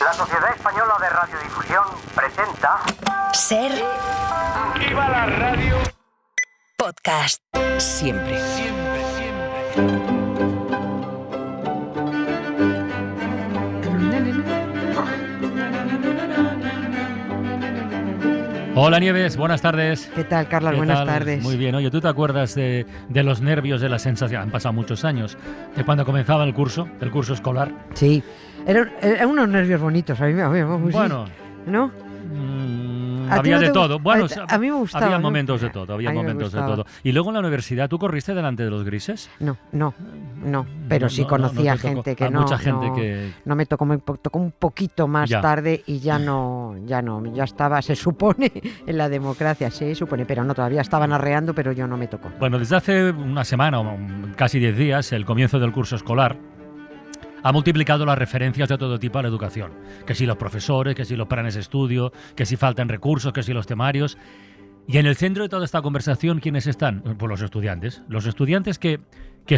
La Sociedad Española de Radiodifusión presenta... Ser... ¡Viva la radio! Podcast. Siempre. Siempre, siempre. Hola Nieves, buenas tardes. ¿Qué tal, Carlos? ¿Qué Buenas tal? tardes. Muy bien. Oye, ¿tú te acuerdas de los nervios, de la sensación? Han pasado muchos años, de cuando comenzaba el curso escolar. Sí, eran unos nervios bonitos. A mí me Bueno, ¿no? ¿A ti había no de te todo. gust- Bueno, a mí me gustaba. había ¿no? momentos de todo, había A mí me momentos de gustaba. todo. Y luego en la universidad, ¿tú corriste delante de los grises? No. Pero sí conocía te tocó. gente que A no. mucha gente no, que... no me tocó, tocó un poquito más Ya. tarde y ya estaba, se supone, en la democracia, se supone, pero no, todavía estaban arreando, pero yo no me tocó. Bueno, desde hace una semana o casi 10 días, el comienzo del curso escolar ha multiplicado las referencias de todo tipo a la educación. Que si los profesores, que si los planes de estudio, que si faltan recursos, que si los temarios. Y en el centro de toda esta conversación, ¿quiénes están? Pues los estudiantes. Los estudiantes que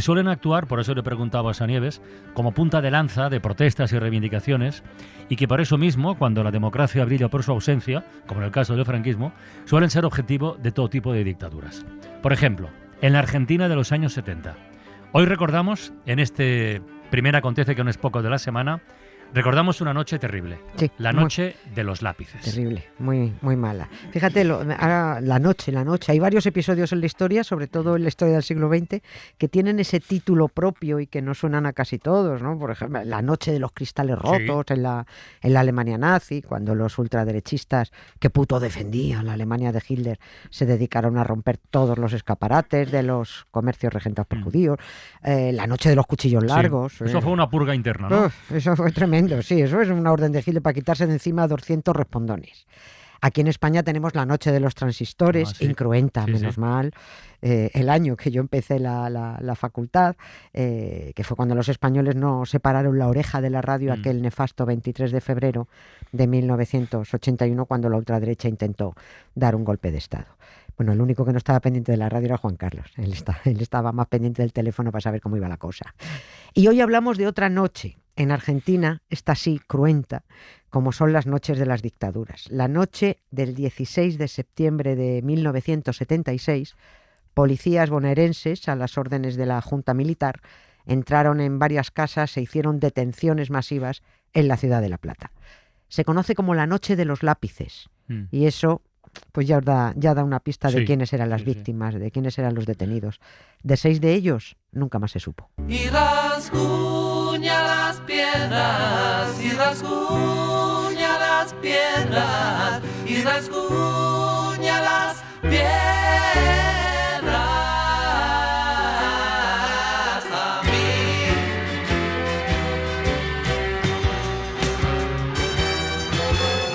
suelen actuar, por eso le preguntaba a Nieves, como punta de lanza de protestas y reivindicaciones, y que por eso mismo, cuando la democracia brilla por su ausencia, como en el caso del franquismo, suelen ser objetivo de todo tipo de dictaduras. Por ejemplo, en la Argentina de los años 70. Hoy recordamos, en este primer acontece que no es poco de la semana, recordamos una noche terrible, Sí, la noche de los lápices. Terrible, muy mala. Fíjate, ahora la noche, hay varios episodios en la historia, sobre todo en la historia del siglo XX, que tienen ese título propio y que no suenan a casi todos, ¿no? Por ejemplo, la noche de los cristales rotos en la Alemania nazi, cuando los ultraderechistas, que puto defendían la Alemania de Hitler, se dedicaron a romper todos los escaparates de los comercios regentados por judíos, la noche de los cuchillos largos. Sí, eso fue una purga interna, ¿no? Eso fue tremendo. Sí, eso es una orden de Hitler para quitarse de encima 200 respondones. Aquí en España tenemos la noche de los transistores, sí. incruenta, Sí, menos sí. mal. El año que yo empecé la facultad, que fue cuando los españoles no separaron la oreja de la radio, aquel nefasto 23 de febrero de 1981, cuando la ultraderecha intentó dar un golpe de Estado. Bueno, el único que no estaba pendiente de la radio era Juan Carlos. Él estaba más pendiente del teléfono para saber cómo iba la cosa. Y hoy hablamos de otra noche. En Argentina, esta sí, cruenta, como son las noches de las dictaduras. La noche del 16 de septiembre de 1976, policías bonaerenses, a las órdenes de la Junta Militar, entraron en varias casas e hicieron detenciones masivas en la ciudad de La Plata. Se conoce como la noche de los lápices, y eso pues ya da una pista de Sí, quiénes eran las sí. víctimas, de quiénes eran los detenidos. De 6 de ellos, nunca más se supo. Y rasguña las piedras, y rasguña las piedras, y rasguña las piedras a mí.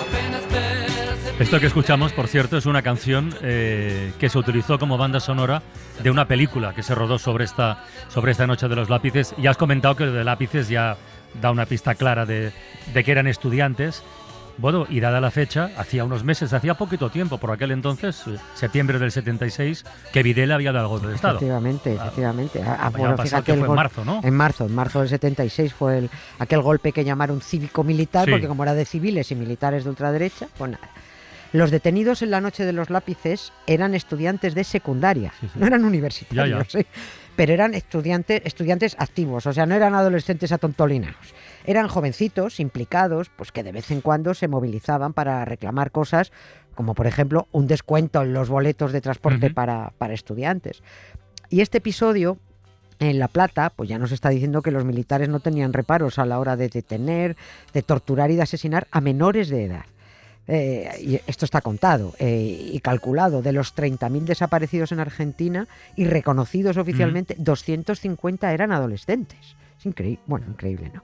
Apenas percibí. Esto que escuchamos, por cierto, es una canción que se utilizó como banda sonora de una película que se rodó sobre esta noche de los lápices. Y has comentado que lo de lápices ya da una pista clara de que eran estudiantes. Bueno, y dada la fecha, hacía unos meses, hacía poquito tiempo, por aquel entonces, septiembre del 76, que Videla había dado golpe de Estado. Efectivamente. Bueno, fíjate, fue en marzo, ¿no? En marzo del 76 fue aquel golpe que llamaron cívico-militar, Sí. porque como era de civiles y militares de ultraderecha, pues nada. Los detenidos en la noche de los lápices eran estudiantes de secundaria, Sí. no eran universitarios, Ya. ¿eh? Pero eran estudiantes activos, o sea, no eran adolescentes atontolinados. Eran jovencitos implicados, pues que de vez en cuando se movilizaban para reclamar cosas, como por ejemplo un descuento en los boletos de transporte para estudiantes. Y este episodio en La Plata, pues ya nos está diciendo que los militares no tenían reparos a la hora de detener, de torturar y de asesinar a menores de edad. Y esto está contado y calculado. De los 30.000 desaparecidos en Argentina y reconocidos oficialmente, 250 eran adolescentes. Es increíble, ¿no?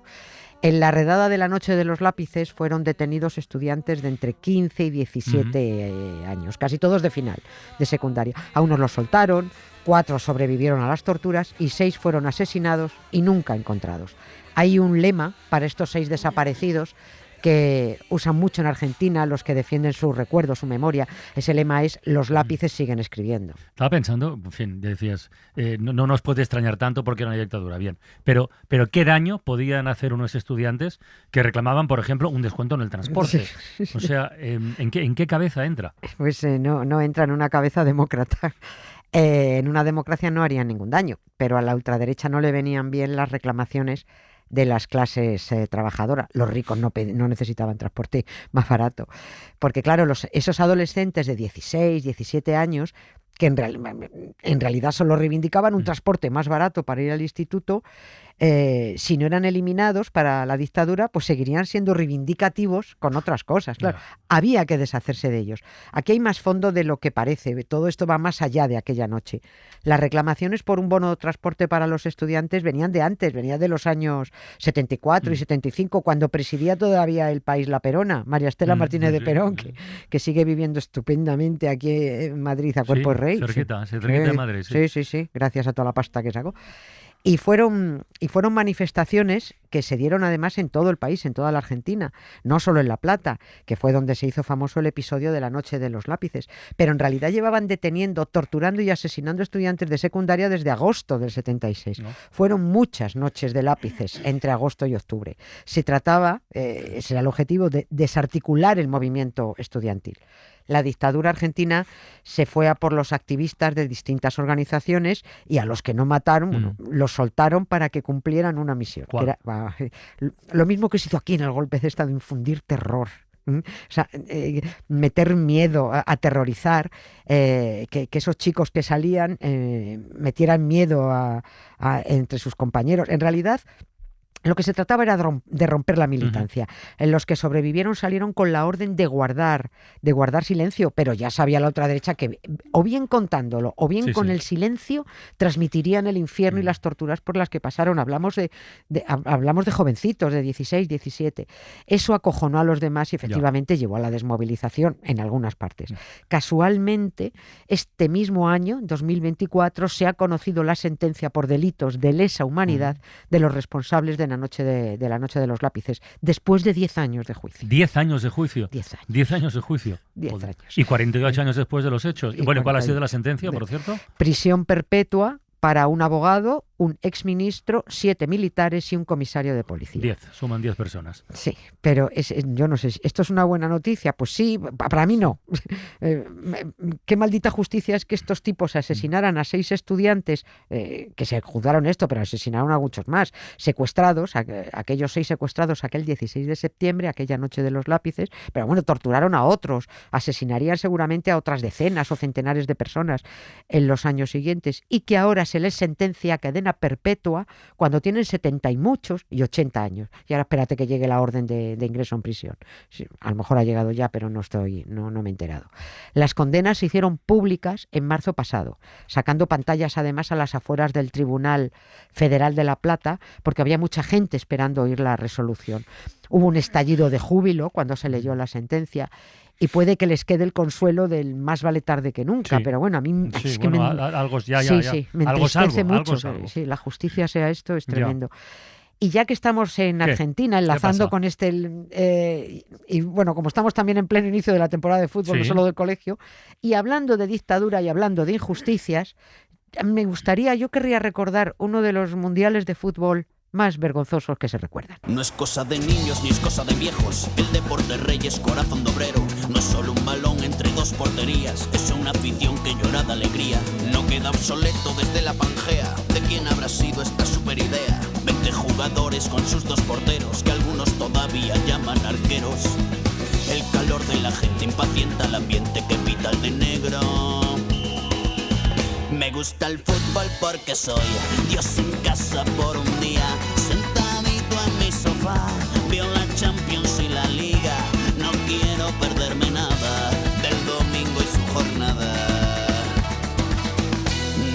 En la redada de la noche de los lápices fueron detenidos estudiantes de entre 15 y 17 años, casi todos de final, de secundaria. A unos los soltaron, 4 sobrevivieron a las torturas y 6 fueron asesinados y nunca encontrados. Hay un lema para estos 6 desaparecidos que usan mucho en Argentina los que defienden su recuerdo, su memoria. Ese lema es: los lápices siguen escribiendo. Estaba pensando, en fin, decías, no nos puede extrañar tanto porque era una dictadura, bien, pero ¿qué daño podían hacer unos estudiantes que reclamaban, por ejemplo, un descuento en el transporte? O sea, ¿en qué cabeza entra? Pues no entra en una cabeza demócrata. En una democracia no harían ningún daño, pero a la ultraderecha no le venían bien las reclamaciones de las clases trabajadoras. Los ricos no necesitaban transporte más barato. Porque claro, esos adolescentes de 16, 17 años, que en realidad solo reivindicaban un transporte más barato para ir al instituto, si no eran eliminados para la dictadura, pues seguirían siendo reivindicativos con otras cosas. Claro, había que deshacerse de ellos. Aquí hay más fondo de lo que parece. Todo esto va más allá de aquella noche. Las reclamaciones por un bono de transporte para los estudiantes venían de antes, venían de los años 74 y 75, cuando presidía todavía el país la Perona, María Estela Martínez de Perón, que sigue viviendo estupendamente aquí en Madrid a cuerpo de rey. Cerquita de Madrid. Sí, gracias a toda la pasta que sacó. Y fueron manifestaciones que se dieron además en todo el país, en toda la Argentina, no solo en La Plata, que fue donde se hizo famoso el episodio de la Noche de los Lápices, pero en realidad llevaban deteniendo, torturando y asesinando estudiantes de secundaria desde agosto del 76. ¿No? Fueron muchas noches de lápices entre agosto y octubre. Se trataba, ese era el objetivo, de desarticular el movimiento estudiantil. La dictadura argentina se fue a por los activistas de distintas organizaciones y a los que no mataron, los soltaron para que cumplieran una misión. Que era, lo mismo que se hizo aquí en el golpe de Estado, infundir terror. O sea, meter miedo, aterrorizar, que esos chicos que salían metieran miedo entre sus compañeros. En realidad, lo que se trataba era de romper la militancia. Los que sobrevivieron salieron con la orden de guardar silencio, pero ya sabía la otra derecha que o bien contándolo o bien con el silencio transmitirían el infierno y las torturas por las que pasaron. Hablamos de jovencitos de 16, 17. Eso acojonó a los demás y efectivamente llevó a la desmovilización en algunas partes. Casualmente, este mismo año, 2024, se ha conocido la sentencia por delitos de lesa humanidad de los responsables de la noche de los lápices, después de 10 años de juicio. 10 años de juicio. 10 años. 10 años de juicio. 10 años. Y 48 años después de los hechos. Y bueno, ¿cuál ha sido la sentencia, por cierto? Prisión perpetua para un abogado, un exministro, 7 militares y un comisario de policía. 10, suman 10 personas. Sí, pero yo no sé, ¿esto es una buena noticia? Pues sí, para mí no. Qué maldita justicia es que estos tipos asesinaran a 6 estudiantes, que se juzgaron esto, pero asesinaron a muchos más, secuestrados, aquellos 6 secuestrados aquel 16 de septiembre, aquella noche de los lápices, pero bueno, torturaron a otros, asesinarían seguramente a otras decenas o centenares de personas en los años siguientes, y que ahora se les sentencia a cadena perpetua cuando tienen 70 y muchos y 80 años. Y ahora espérate que llegue la orden de ingreso en prisión. Sí, a lo mejor ha llegado ya, pero no me he enterado. Las condenas se hicieron públicas en marzo pasado, sacando pantallas además a las afueras del Tribunal Federal de La Plata, porque había mucha gente esperando oír la resolución. Hubo un estallido de júbilo cuando se leyó la sentencia. Y puede que les quede el consuelo del más vale tarde que nunca, pero bueno, a mí es que algo ya. me entristece mucho. Sí, la justicia sea esto es tremendo. Y ya que estamos en Argentina, enlazando con y bueno, como estamos también en pleno inicio de la temporada de fútbol, no solo del colegio, y hablando de dictadura y hablando de injusticias, yo querría recordar uno de los mundiales de fútbol más vergonzosos que se recuerdan. No es cosa de niños ni es cosa de viejos. El deporte rey es corazón de obrero. No es solo un balón entre 2 porterías. Es una afición que llora de alegría. No queda obsoleto desde la Pangea. ¿De quién habrá sido esta super idea? 20 jugadores con sus 2 porteros, que algunos todavía llaman arqueros. El calor de la gente impacienta el ambiente que pita el de negro. Me gusta el fútbol porque soy Dios en casa por un día, sentadito en mi sofá, veo la Champions y la Liga. No quiero perderme nada del domingo y su jornada,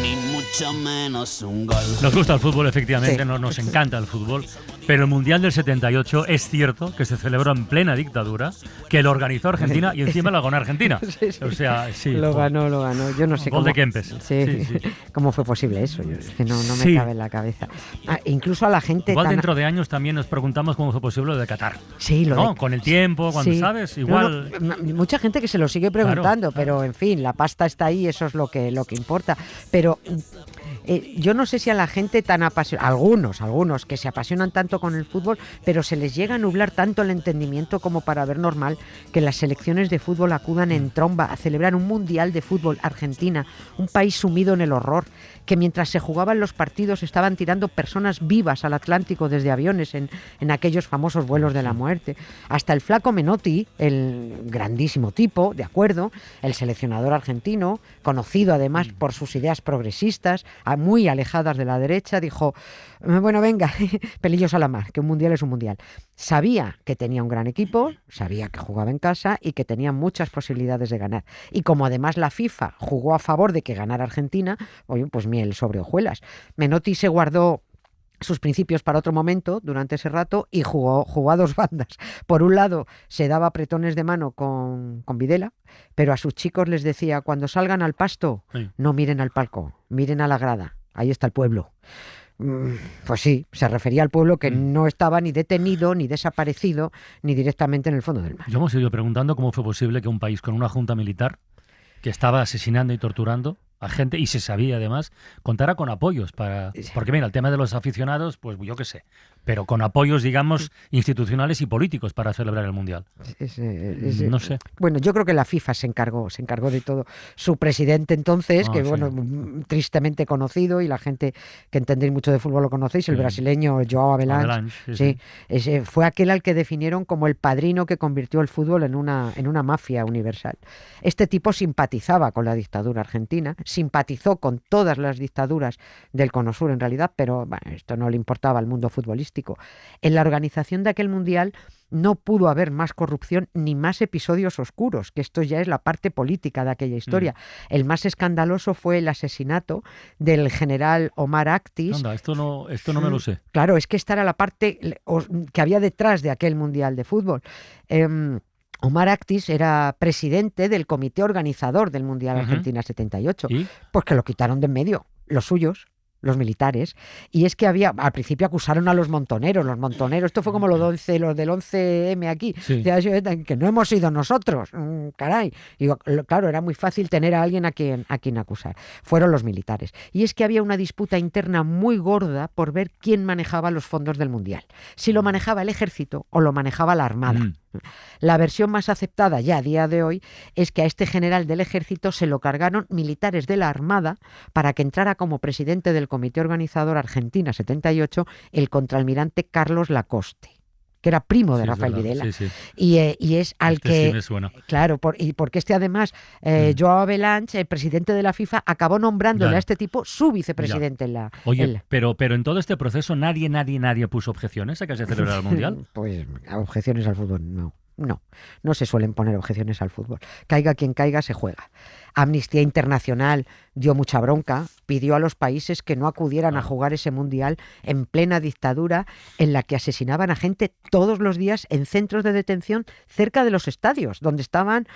ni mucho menos hicimos un gol. Nos gusta el fútbol, efectivamente, Sí. nos encanta el fútbol, pero el Mundial del 78 es cierto que se celebró en plena dictadura, que lo organizó Argentina y encima lo ganó Argentina. Sí, sí. O sea, sí. Lo ganó. Yo no sé Gol cómo. de Kempes. Sí. Sí. ¿Cómo fue posible eso? Es que no me Sí. cabe en la cabeza. Incluso a la gente Igual tan... dentro de años también nos preguntamos cómo fue posible lo de Qatar. Sí, lo ¿No? de- Con el tiempo, cuando Sí. sabes, No, igual. mucha gente que se lo sigue preguntando, Claro. pero en fin, la pasta está ahí, eso es lo que importa. Pero yo no sé si a la gente tan apasionada, algunos que se apasionan tanto con el fútbol, pero se les llega a nublar tanto el entendimiento como para ver normal que las selecciones de fútbol acudan en tromba a celebrar un mundial de fútbol Argentina, un país sumido en el horror, que mientras se jugaban los partidos estaban tirando personas vivas al Atlántico desde aviones en aquellos famosos vuelos de la muerte. Hasta el flaco Menotti, el grandísimo tipo, de acuerdo, el seleccionador argentino, conocido además por sus ideas progresistas, muy alejadas de la derecha, dijo, bueno, venga, pelillos a la mar, que un mundial es un mundial. Sabía que tenía un gran equipo, sabía que jugaba en casa y que tenía muchas posibilidades de ganar. Y como además la FIFA jugó a favor de que ganara Argentina, oye, pues miel sobre hojuelas. Menotti se guardó sus principios para otro momento durante ese rato y jugó a dos bandas. Por un lado, se daba apretones de mano con Videla, pero a sus chicos les decía, cuando salgan al pasto, Sí. no miren al palco, miren a la grada, ahí está el pueblo. Pues sí, se refería al pueblo que no estaba ni detenido, ni desaparecido, ni directamente en el fondo del mar. Yo me he seguido preguntando cómo fue posible que un país con una junta militar que estaba asesinando y torturando a gente, y se sabía además, contara con apoyos para... Porque mira, el tema de los aficionados, pues yo qué sé, pero con apoyos, digamos, institucionales y políticos para celebrar el Mundial. No sé. Bueno, yo creo que la FIFA se encargó de todo. Su presidente entonces, que sí. bueno, tristemente conocido, y la gente que entendéis mucho de fútbol lo conocéis, el Sí. brasileño João Avelange. Avalanche, Sí, ese fue aquel al que definieron como el padrino que convirtió el fútbol en una mafia universal. Este tipo simpatizaba con la dictadura argentina, simpatizó con todas las dictaduras del Cono Sur en realidad, pero bueno, esto no le importaba al mundo futbolístico. En la organización de aquel mundial no pudo haber más corrupción ni más episodios oscuros, que esto ya es la parte política de aquella historia. El más escandaloso fue el asesinato del general Omar Actis. Anda, esto no me lo sé. Claro, es que esta era la parte que había detrás de aquel mundial de fútbol. Omar Actis era presidente del comité organizador del Mundial Argentina 78. ¿Y? Pues que lo quitaron de en medio, los suyos, los militares. Y es que al principio acusaron a los montoneros, esto fue como los del 11M aquí, Sí. que no hemos sido nosotros, caray. Y claro, era muy fácil tener a alguien a quien acusar. Fueron los militares. Y es que había una disputa interna muy gorda por ver quién manejaba los fondos del Mundial. Si lo manejaba el ejército o lo manejaba la Armada. La versión más aceptada ya a día de hoy es que a este general del ejército se lo cargaron militares de la Armada para que entrara como presidente del comité organizador Argentina 78 el contraalmirante Carlos Lacoste, que era primo de Sí, es Rafael verdad. Videla. Sí. Y es al Este que... sí me suena. Claro, porque además, João Avelange, el presidente de la FIFA, acabó nombrándole Ya. a este tipo su vicepresidente en la... Oye, pero en todo este proceso nadie puso objeciones a que se celebrara el Mundial. Pues objeciones al fútbol, no se suelen poner objeciones al fútbol. Caiga quien caiga, se juega. Amnistía Internacional dio mucha bronca, pidió a los países que no acudieran a jugar ese mundial en plena dictadura en la que asesinaban a gente todos los días en centros de detención cerca de los estadios, donde estaban,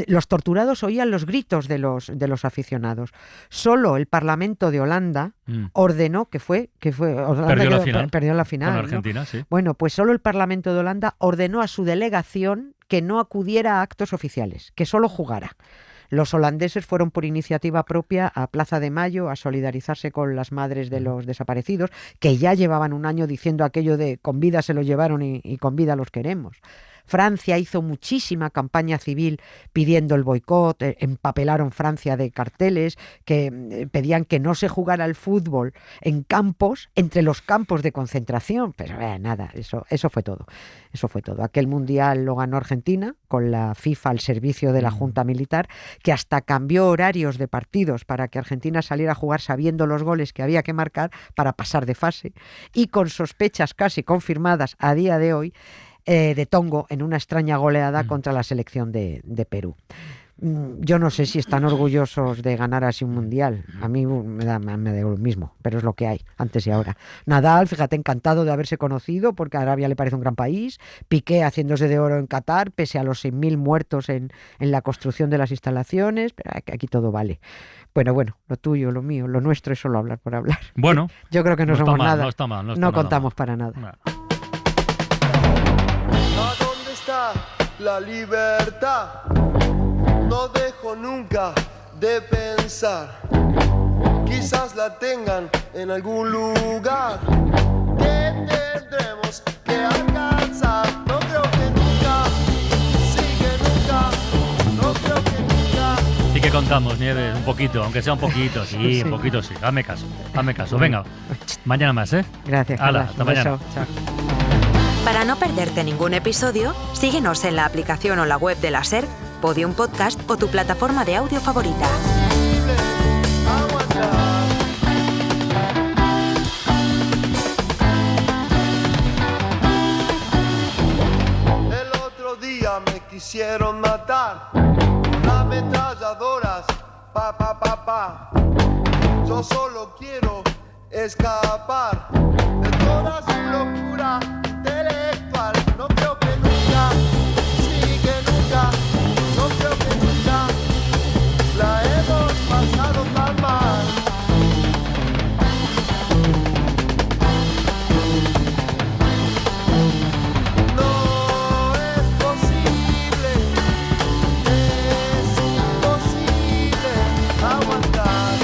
los torturados oían los gritos de los aficionados. Solo el Parlamento de Holanda ordenó Holanda perdió la final, Con ¿no? Argentina, sí. Bueno, pues solo el Parlamento de Holanda ordenó a su delegación que no acudiera a actos oficiales, que solo jugara. Los holandeses fueron por iniciativa propia a Plaza de Mayo a solidarizarse con las madres de los desaparecidos, que ya llevaban un año diciendo aquello de con vida se los llevaron y con vida los queremos. Francia hizo muchísima campaña civil pidiendo el boicot, empapelaron Francia de carteles que pedían que no se jugara al fútbol en campos, entre los campos de concentración, pero nada, eso fue todo. Eso fue todo. Aquel mundial lo ganó Argentina, con la FIFA al servicio de la Junta Militar, que hasta cambió horarios de partidos para que Argentina saliera a jugar sabiendo los goles que había que marcar para pasar de fase, y con sospechas casi confirmadas a día de hoy de Tongo en una extraña goleada contra la selección de Perú. Yo no sé si están orgullosos de ganar así un mundial. A mí me da lo mismo, pero es lo que hay, antes y ahora. Nadal, fíjate, encantado de haberse conocido, porque a Arabia le parece un gran país. Piqué haciéndose de oro en Qatar, pese a los 6.000 muertos en la construcción de las instalaciones. Pero aquí todo vale. Bueno, lo tuyo, lo mío, lo nuestro es solo hablar por hablar. Bueno, yo creo que no somos nada. No está mal. No contamos para nada. No. ¿A dónde está la libertad? No dejo nunca de pensar. Quizás la tengan en algún lugar que tendremos que alcanzar. No creo que nunca, sí que nunca, no creo que nunca. Sí que contamos, Nieves, un poquito, aunque sea un poquito, sí, un poquito sí. Hazme caso. Venga, mañana más, ¿eh? Gracias, Hala, Carlos. hasta mañana. Chao. Para no perderte ningún episodio, síguenos en la aplicación o la web de la SER, Podium Podcast o tu plataforma de audio favorita. El otro día me quisieron matar con ametralladoras, pa. Yo solo quiero escapar de toda su locura intelectual. No creo que nunca, sí que nunca, no creo que nunca la hemos pasado tan mal. No es posible, es imposible aguantar.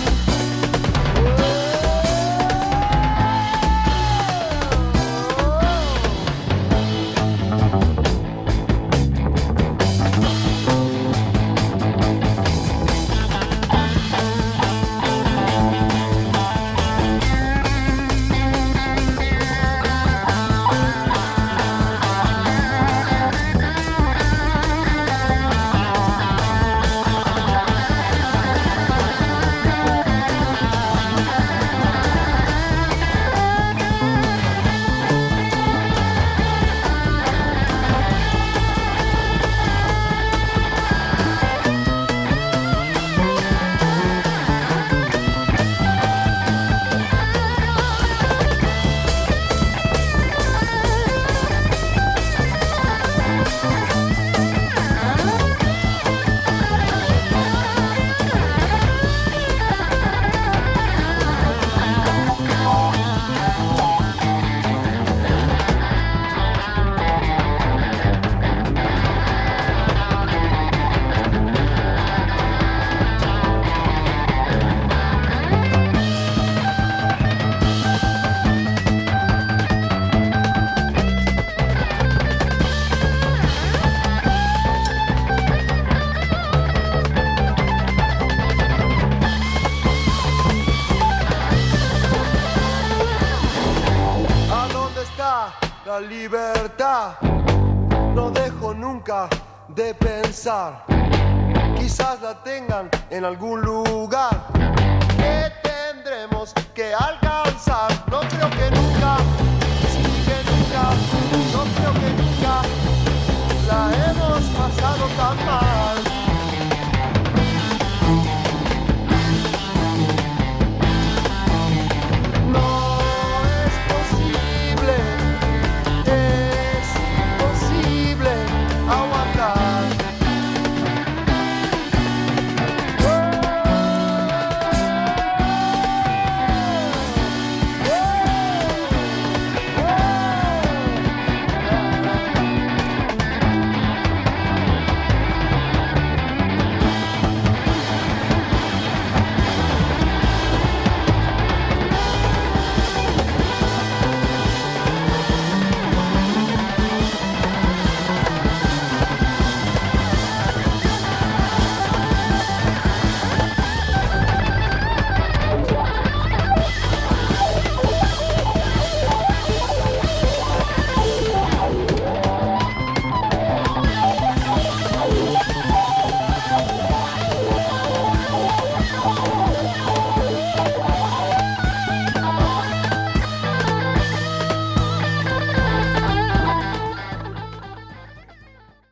La libertad, no dejo nunca de pensar. Quizás la tengan en algún lugar que tendremos que alcanzar. No creo que nunca, sí que nunca, no creo que nunca la hemos pasado tan mal.